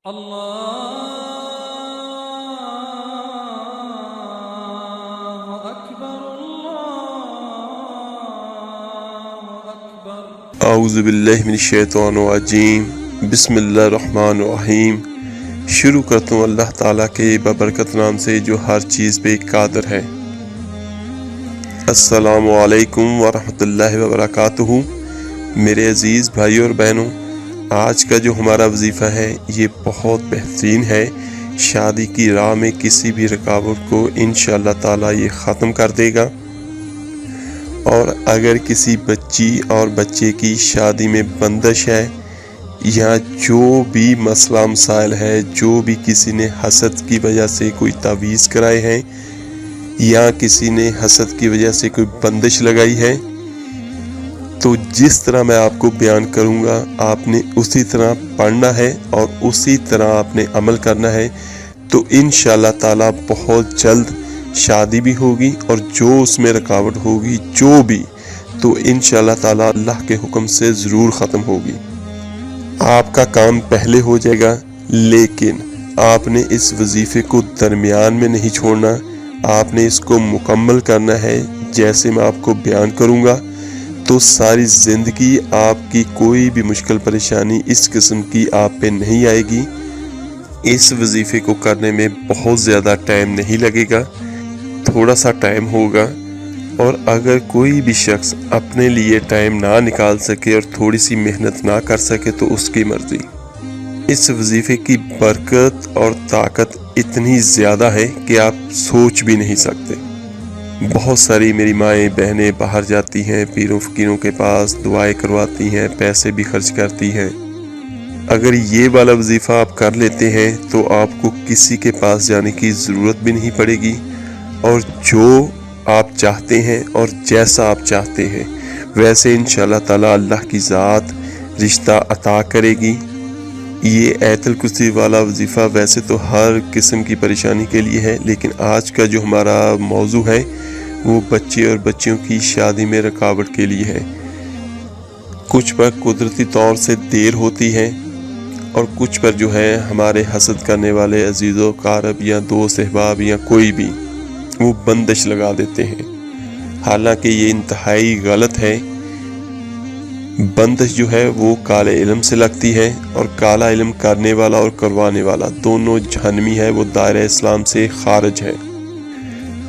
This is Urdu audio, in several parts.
اللہ اکبر اللہ اکبر۔ اعوذ باللہ من الشیطان الرجیم، بسم اللہ الرحمن الرحیم۔ شروع کرتا ہوں اللہ تعالیٰ کے بابرکت نام سے جو ہر چیز پہ قادر ہے۔ السلام علیکم ورحمۃ اللہ وبرکاتہ۔ میرے عزیز بھائیوں اور بہنوں، آج کا جو ہمارا وظیفہ ہے یہ بہت بہترین ہے۔ شادی کی راہ میں کسی بھی رکاوٹ کو انشاءاللہ تعالیٰ یہ ختم کر دے گا، اور اگر کسی بچی اور بچے کی شادی میں بندش ہے یا جو بھی مسئلہ مسائل ہے، جو بھی کسی نے حسد کی وجہ سے کوئی تعویذ کرائے ہیں یا کسی نے حسد کی وجہ سے کوئی بندش لگائی ہے، تو جس طرح میں آپ کو بیان کروں گا آپ نے اسی طرح پڑھنا ہے اور اسی طرح آپ نے عمل کرنا ہے، تو انشاءاللہ تعالیٰ بہت جلد شادی بھی ہوگی، اور جو اس میں رکاوٹ ہوگی جو بھی، تو انشاءاللہ تعالیٰ اللہ کے حکم سے ضرور ختم ہوگی۔ آپ کا کام پہلے ہو جائے گا، لیکن آپ نے اس وظیفے کو درمیان میں نہیں چھوڑنا، آپ نے اس کو مکمل کرنا ہے۔ جیسے میں آپ کو بیان کروں گا تو ساری زندگی آپ کی کوئی بھی مشکل پریشانی اس قسم کی آپ پہ نہیں آئے گی۔ اس وظیفے کو کرنے میں بہت زیادہ ٹائم نہیں لگے گا، تھوڑا سا ٹائم ہوگا، اور اگر کوئی بھی شخص اپنے لیے ٹائم نہ نکال سکے اور تھوڑی سی محنت نہ کر سکے تو اس کی مرضی۔ اس وظیفے کی برکت اور طاقت اتنی زیادہ ہے کہ آپ سوچ بھی نہیں سکتے۔ بہت ساری میری مائیں بہنیں باہر جاتی ہیں، پیروں فقیروں کے پاس دعائیں کرواتی ہیں، پیسے بھی خرچ کرتی ہیں۔ اگر یہ والا وظیفہ آپ کر لیتے ہیں تو آپ کو کسی کے پاس جانے کی ضرورت بھی نہیں پڑے گی، اور جو آپ چاہتے ہیں اور جیسا آپ چاہتے ہیں ویسے انشاءاللہ تعالیٰ اللہ کی ذات رشتہ عطا کرے گی۔ یہ آیت الکرسی والا وظیفہ ویسے تو ہر قسم کی پریشانی کے لیے ہے، لیکن آج کا جو ہمارا موضوع ہے وہ بچے اور بچیوں کی شادی میں رکاوٹ کے لیے ہے۔ کچھ پر قدرتی طور سے دیر ہوتی ہے، اور کچھ پر جو ہے ہمارے حسد کرنے والے عزیز و اقارب یا دوست احباب یا کوئی بھی وہ بندش لگا دیتے ہیں۔ حالانکہ یہ انتہائی غلط ہے۔ بندش جو ہے وہ کالے علم سے لگتی ہے، اور کالا علم کرنے والا اور کروانے والا دونوں جہنمی ہے، وہ دائرہ اسلام سے خارج ہے۔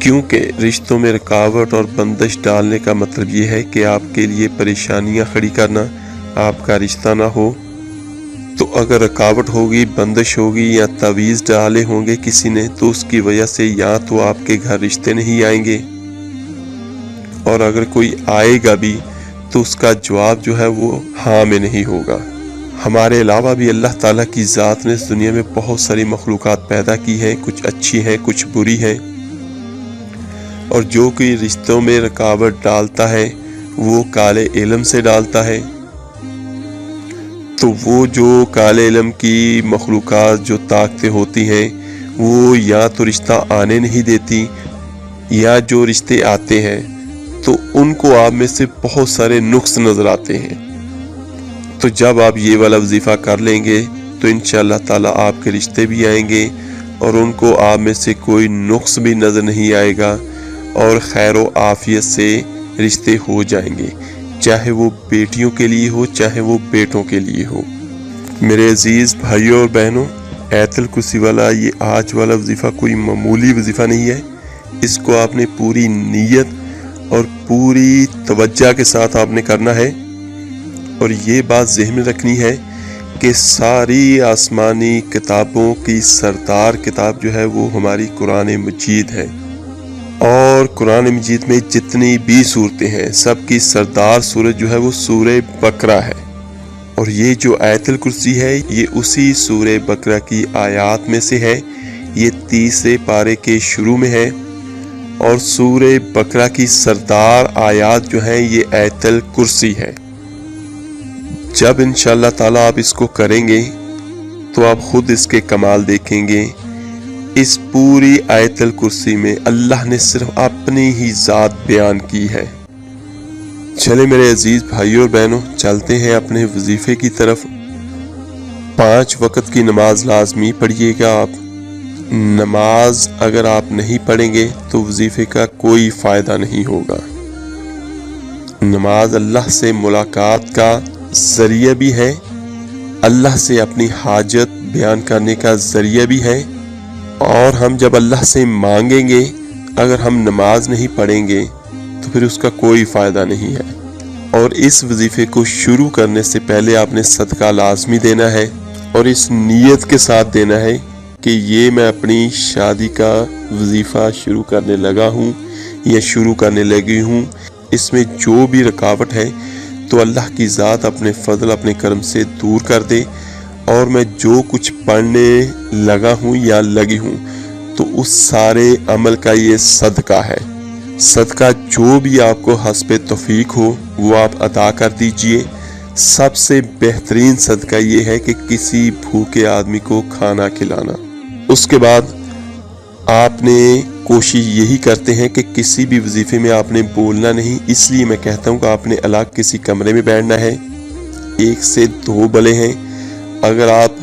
کیونکہ رشتوں میں رکاوٹ اور بندش ڈالنے کا مطلب یہ ہے کہ آپ کے لیے پریشانیاں کھڑی کرنا، آپ کا رشتہ نہ ہو۔ تو اگر رکاوٹ ہوگی، بندش ہوگی یا تعویذ ڈالے ہوں گے کسی نے، تو اس کی وجہ سے یا تو آپ کے گھر رشتے نہیں آئیں گے، اور اگر کوئی آئے گا بھی تو اس کا جواب جو ہے وہ ہاں میں نہیں ہوگا۔ ہمارے علاوہ بھی اللہ تعالیٰ کی ذات نے اس دنیا میں بہت ساری مخلوقات پیدا کی ہیں، کچھ اچھی ہیں کچھ بری ہیں، اور جو کوئی رشتوں میں رکاوٹ ڈالتا ہے وہ کالے علم سے ڈالتا ہے۔ تو وہ جو کالے علم کی مخلوقات جو طاقتیں ہوتی ہیں وہ یا تو رشتہ آنے نہیں دیتی، یا جو رشتے آتے ہیں تو ان کو آپ میں سے بہت سارے نقص نظر آتے ہیں۔ تو جب آپ یہ والا وظیفہ کر لیں گے تو انشاءاللہ تعالیٰ آپ کے رشتے بھی آئیں گے، اور ان کو آپ میں سے کوئی نقص بھی نظر نہیں آئے گا، اور خیر و عافیت سے رشتے ہو جائیں گے، چاہے وہ بیٹیوں کے لیے ہو چاہے وہ بیٹوں کے لیے ہو۔ میرے عزیز بھائیوں اور بہنوں، آیت الکرسی والا یہ آج والا وظیفہ کوئی معمولی وظیفہ نہیں ہے۔ اس کو آپ نے پوری نیت اور پوری توجہ کے ساتھ آپ نے کرنا ہے، اور یہ بات ذہن میں رکھنی ہے کہ ساری آسمانی کتابوں کی سردار کتاب جو ہے وہ ہماری قرآن مجید ہے، اور قرآن مجید میں جتنی بھی صورتیں ہیں سب کی سردار سورت جو ہے وہ سورہ بقرہ ہے، اور یہ جو آیت الکرسی ہے یہ اسی سورہ بقرہ کی آیات میں سے ہے۔ یہ 30 پارے کے شروع میں ہے، اور سورہ بقرہ کی سردار آیات جو ہیں یہ آیت الکرسی ہے۔ جب انشاءاللہ تعالیٰ آپ اس کو کریں گے تو آپ خود اس کے کمال دیکھیں گے۔ اس پوری آیت الکرسی میں اللہ نے صرف اپنی ہی ذات بیان کی ہے۔ چلے میرے عزیز بھائیوں اور بہنوں، چلتے ہیں اپنے وظیفے کی طرف۔ 5 وقت کی نماز لازمی پڑھیے گا آپ۔ نماز اگر آپ نہیں پڑھیں گے تو وظیفے کا کوئی فائدہ نہیں ہوگا۔ نماز اللہ سے ملاقات کا ذریعہ بھی ہے، اللہ سے اپنی حاجت بیان کرنے کا ذریعہ بھی ہے، اور ہم جب اللہ سے مانگیں گے اگر ہم نماز نہیں پڑھیں گے تو پھر اس کا کوئی فائدہ نہیں ہے۔ اور اس وظیفے کو شروع کرنے سے پہلے آپ نے صدقہ لازمی دینا ہے، اور اس نیت کے ساتھ دینا ہے کہ یہ میں اپنی شادی کا وظیفہ شروع کرنے لگا ہوں یا شروع کرنے لگی ہوں، اس میں جو بھی رکاوٹ ہے تو اللہ کی ذات اپنے فضل اپنے کرم سے دور کر دے، اور میں جو کچھ پڑھنے لگا ہوں یا لگی ہوں تو اس سارے عمل کا یہ صدقہ ہے۔ صدقہ جو بھی آپ کو حسب توفیق ہو وہ آپ عطا کر دیجئے۔ سب سے بہترین صدقہ یہ ہے کہ کسی بھوکے آدمی کو کھانا کھلانا۔ اس کے بعد آپ نے کوشش یہی کرتے ہیں کہ کسی بھی وظیفے میں آپ نے بولنا نہیں، اس لیے میں کہتا ہوں کہ آپ نے الگ کسی کمرے میں بیٹھنا ہے۔ 1 سے 2 بلے ہیں، اگر آپ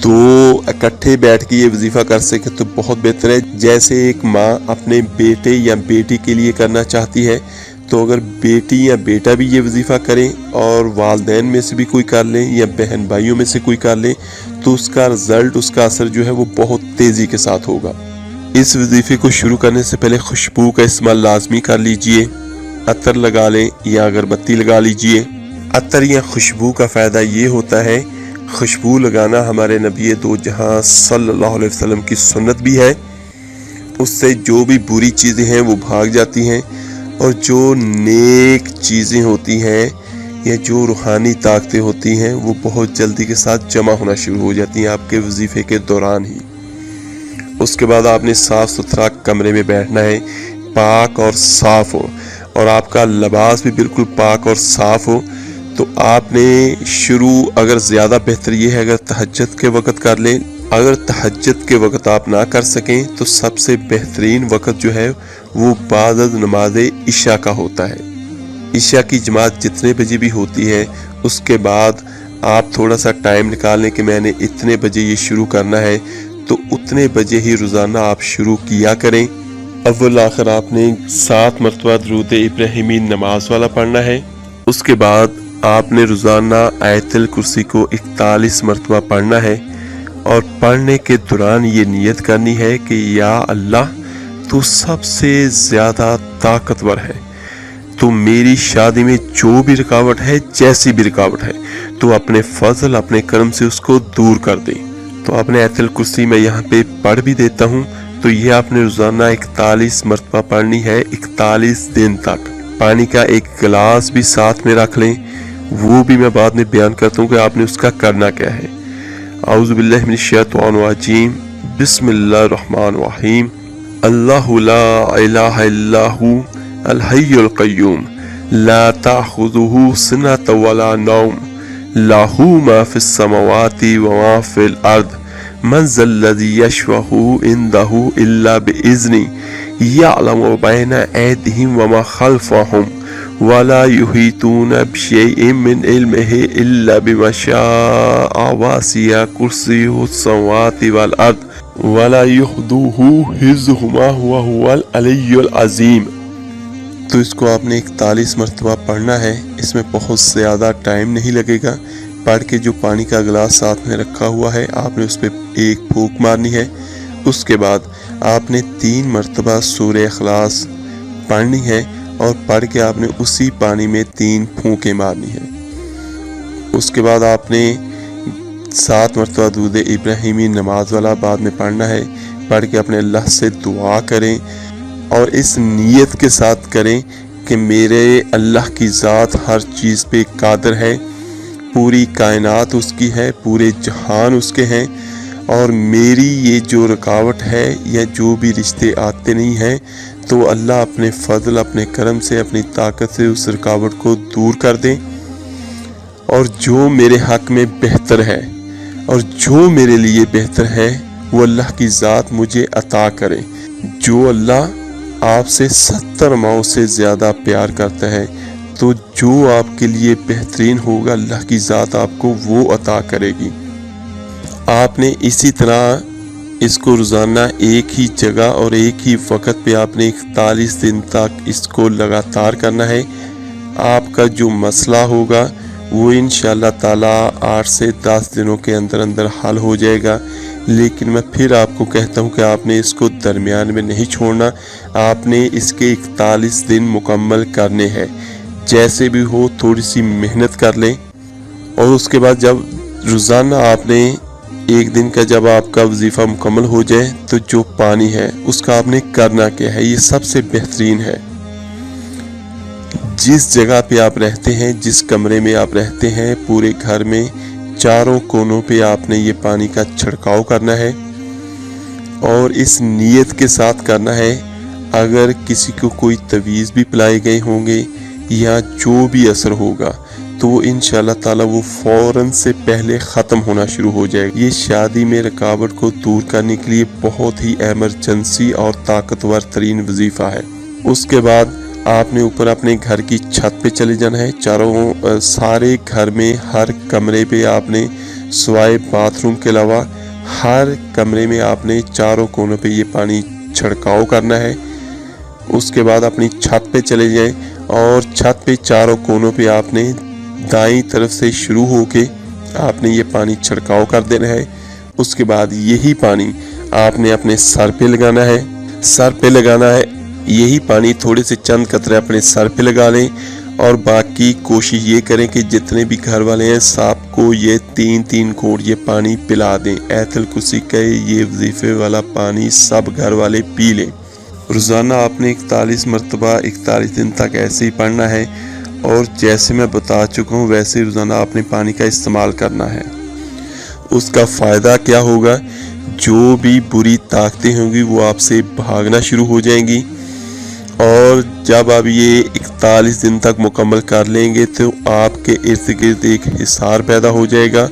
2 اکٹھے بیٹھ کے یہ وظیفہ کر سکے تو بہت بہتر ہے۔ جیسے ایک ماں اپنے بیٹے یا بیٹی کے لیے کرنا چاہتی ہے، تو اگر بیٹی یا بیٹا بھی یہ وظیفہ کریں اور والدین میں سے بھی کوئی کر لیں یا بہن بھائیوں میں سے کوئی کر لیں تو اس کا رزلٹ، اس کا اثر جو ہے وہ بہت تیزی کے ساتھ ہوگا۔ اس وظیفے کو شروع کرنے سے پہلے خوشبو کا استعمال لازمی کر لیجئے، عطر لگا لیں یا اگربتی لگا لیجئے۔ عطر یا خوشبو کا فائدہ یہ ہوتا ہے، خوشبو لگانا ہمارے نبی دو جہاں صلی اللہ علیہ وسلم کی سنت بھی ہے، اس سے جو بھی بری چیزیں ہیں وہ بھاگ جاتی ہیں، اور جو نیک چیزیں ہوتی ہیں یا جو روحانی طاقتیں ہوتی ہیں وہ بہت جلدی کے ساتھ جمع ہونا شروع ہو جاتی ہیں آپ کے وظیفے کے دوران ہی۔ اس کے بعد آپ نے صاف ستھرا کمرے میں بیٹھنا ہے، پاک اور صاف ہو، اور آپ کا لباس بھی بالکل پاک اور صاف ہو۔ تو آپ نے شروع، اگر زیادہ بہتر یہ ہے اگر تہجد کے وقت کر لیں، اگر تہجد کے وقت آپ نہ کر سکیں تو سب سے بہترین وقت جو ہے وہ بعد از نماز عشاء کا ہوتا ہے۔ عشاء کی جماعت جتنے بجے بھی ہوتی ہے اس کے بعد آپ تھوڑا سا ٹائم نکالیں کہ میں نے اتنے بجے یہ شروع کرنا ہے، تو اتنے بجے ہی روزانہ آپ شروع کیا کریں۔ اول آخر آپ نے 7 مرتبہ درود ابراہیمی نماز والا پڑھنا ہے۔ اس کے بعد آپ نے روزانہ آیت الکرسی کو 41 مرتبہ پڑھنا ہے، اور پڑھنے کے دوران یہ نیت کرنی ہے کہ یا اللہ تو سب سے زیادہ طاقتور ہے، تو میری شادی میں جو بھی رکاوٹ ہے، جیسی بھی رکاوٹ ہے، تو اپنے فضل اپنے کرم سے اس کو دور کر دے۔ تو آپ نے آیت الکرسی میں یہاں پہ پڑھ بھی دیتا ہوں، تو یہ آپ نے روزانہ 41 مرتبہ پڑھنی ہے 41 دن تک۔ پانی کا ایک گلاس بھی ساتھ میں رکھ لیں، وہ بھی میں بعد میں بیان کرتا ہوں کہ آپ نے اس کا کرنا کیا ہے۔ اعوذ باللہ من الشیطان الرجیم، بسم اللہ الرحمن الرحیم۔ اللہ لا الہ الا ہو الحی القیوم لا تأخذہ سنۃ ولا نوم لہ ما فی السماوات وما فی الارض من ذا الذی یشفع عندہ الا بإذنہ یعلم بین ایدیہم وما خلفہم ولا یحیطون بشیء من علمہ الا بما شاء وسع کرسیہ السماوات والارض ولا یحدوہ حفظہما وہو العلی العظیم۔ تو اس کو آپ نے 41 مرتبہ پڑھنا ہے، اس میں بہت زیادہ ٹائم نہیں لگے گا۔ پڑھ کے جو پانی کا گلاس ساتھ میں رکھا ہوا ہے آپ نے اس پہ ایک پھونک مارنی ہے۔ اس کے بعد آپ نے 3 مرتبہ سورہ اخلاص پڑھنی ہے، اور پڑھ کے آپ نے اسی پانی میں 3 پھونکیں مارنی ہے۔ اس کے بعد آپ نے 7 مرتبہ درود ابراہیمی نماز والا بعد میں پڑھنا ہے۔ پڑھ کے اپنے اللہ سے دعا کریں، اور اس نیت کے ساتھ کریں کہ میرے اللہ کی ذات ہر چیز پہ قادر ہے، پوری کائنات اس کی ہے، پورے جہان اس کے ہیں، اور میری یہ جو رکاوٹ ہے یا جو بھی رشتے آتے نہیں ہیں تو اللہ اپنے فضل اپنے کرم سے اپنی طاقت سے اس رکاوٹ کو دور کر دیں، اور جو میرے حق میں بہتر ہے اور جو میرے لیے بہتر ہے وہ اللہ کی ذات مجھے عطا کرے۔ جو اللہ آپ سے 70 ماؤں سے زیادہ پیار کرتا ہے تو جو آپ کے لیے بہترین ہوگا اللہ کی ذات آپ کو وہ عطا کرے گی۔ آپ نے اسی طرح اس کو روزانہ ایک ہی جگہ اور ایک ہی وقت پہ آپ نے 41 دن تک اس کو لگاتار کرنا ہے۔ آپ کا جو مسئلہ ہوگا وہ انشاءاللہ تعالی 8 سے 10 دنوں کے اندر اندر حل ہو جائے گا۔ لیکن میں پھر آپ کو کہتا ہوں کہ آپ نے اس کو درمیان میں نہیں چھوڑنا، آپ نے اس کے 41 دن مکمل کرنے ہیں۔ جیسے بھی ہو تھوڑی سی محنت کر لیں، اور اس کے بعد جب روزانہ آپ نے ایک دن کا جب آپ کا وظیفہ مکمل ہو جائے تو جو پانی ہے اس کا آپ نے کرنا کیا ہے، یہ سب سے بہترین ہے۔ جس جگہ پہ آپ رہتے ہیں، جس کمرے میں آپ رہتے ہیں، پورے گھر میں چاروں کونوں پہ آپ نے یہ پانی کا چھڑکاؤ کرنا ہے، اور اس نیت کے ساتھ کرنا ہے اگر کسی کو کوئی تعویذ بھی پلائے گئے ہوں گے یا جو بھی اثر ہوگا تو وہ انشاءاللہ تعالی وہ فوراً سے پہلے ختم ہونا شروع ہو جائے گا۔ یہ شادی میں رکاوٹ کو دور کرنے کے لیے بہت ہی ایمرجنسی اور طاقتور ترین وظیفہ ہے۔ اس کے بعد آپ نے اوپر اپنے گھر کی چھت پہ چلے جانا ہے۔ سارے گھر میں ہر کمرے پہ آپ نے سوائے باتھ روم کے علاوہ ہر کمرے میں آپ نے چاروں کونوں پہ یہ پانی چھڑکاؤ کرنا ہے۔ اس کے بعد اپنی چھت پہ چلے جائیں اور چھت پہ چاروں کونوں پہ آپ نے دائیں طرف سے شروع ہو کے آپ نے یہ پانی چھڑکاؤ کر دینا ہے۔ اس کے بعد یہی پانی آپ نے اپنے سر پہ لگانا ہے۔ سر پہ لگانا ہے یہی پانی، تھوڑے سے چند قطرے اپنے سر پہ لگا لیں، اور باقی کوشش یہ کریں کہ جتنے بھی گھر والے ہیں سب کو یہ 3 گھونٹ یہ پانی پلا دیں۔ آیت الکرسی کا یہ وظیفے والا پانی سب گھر والے پی لیں۔ روزانہ آپ نے 41 مرتبہ 41 دن تک ایسے ہی پڑھنا ہے، اور جیسے میں بتا چکا ہوں ویسے روزانہ آپ نے پانی کا استعمال کرنا ہے۔ اس کا فائدہ کیا ہوگا، جو بھی بری طاقتیں ہوں گی وہ آپ سے بھاگنا شروع ہو جائیں گی، اور جب آپ یہ 41 دن تک مکمل کر لیں گے تو آپ کے ارد گرد ایک حصار پیدا ہو جائے گا۔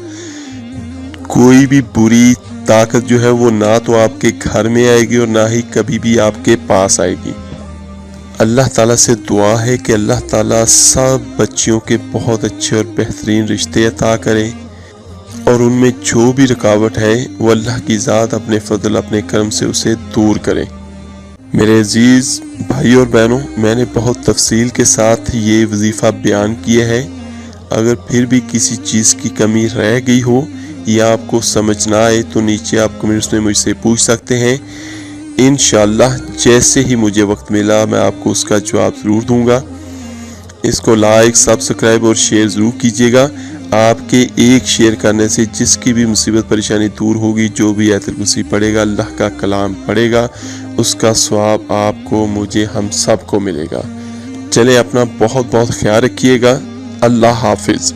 کوئی بھی بری طاقت جو ہے وہ نہ تو آپ کے گھر میں آئے گی اور نہ ہی کبھی بھی آپ کے پاس آئے گی۔ اللہ تعالیٰ سے دعا ہے کہ اللہ تعالیٰ سب بچیوں کے بہت اچھے اور بہترین رشتے عطا کرے، اور ان میں جو بھی رکاوٹ ہے وہ اللہ کی ذات اپنے فضل اپنے کرم سے اسے دور کرے۔ میرے عزیز بھائی اور بہنوں، میں نے بہت تفصیل کے ساتھ یہ وظیفہ بیان کیا ہے۔ اگر پھر بھی کسی چیز کی کمی رہ گئی ہو یا آپ کو سمجھ نہ آئے تو نیچے آپ کمنٹس میں مجھ سے پوچھ سکتے ہیں۔ انشاءاللہ جیسے ہی مجھے وقت ملا میں آپ کو اس کا جواب ضرور دوں گا۔ اس کو لائک، سبسکرائب اور شیئر ضرور کیجیے گا۔ آپ کے ایک شیئر کرنے سے جس کی بھی مصیبت پریشانی دور ہوگی، جو بھی آیت الکرسی پڑھے گا، اللہ کا کلام پڑھے گا، اس کا ثواب آپ کو، مجھے، ہم سب کو ملے گا۔ چلیں اپنا بہت بہت خیال رکھیے گا۔ اللہ حافظ۔